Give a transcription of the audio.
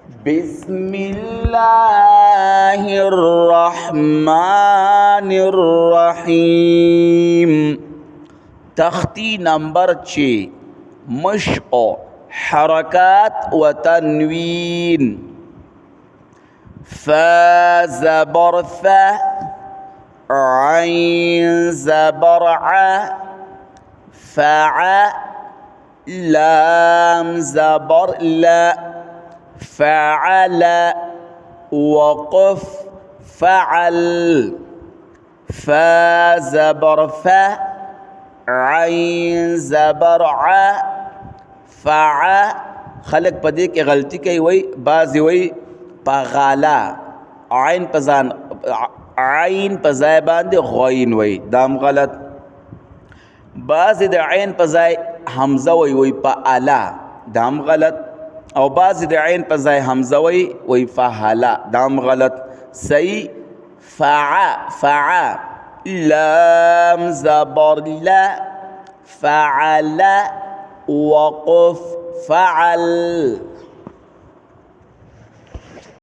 بسم الله الرحمن الرحیم. تختی نمبر 6 مشق حرکات و تنوین. فا زبر فا، عین زبر ع، فع، لام زبر لا، فعل، وقف فعل. فا زبر فا، عین زبر ع، فع. خلق پدې کې غلطی کوي، وای بعضی وای پغالا، عین پزان عین پزای باندې غوین وای، دام غلط. بعضی د عین پزای حمزه وای پالا، دام غلط. او بعضی د عین پزای حمزه وای فعلا، دام غلط. صحیح فع، لام زبر لا، فعل، وقف فعل.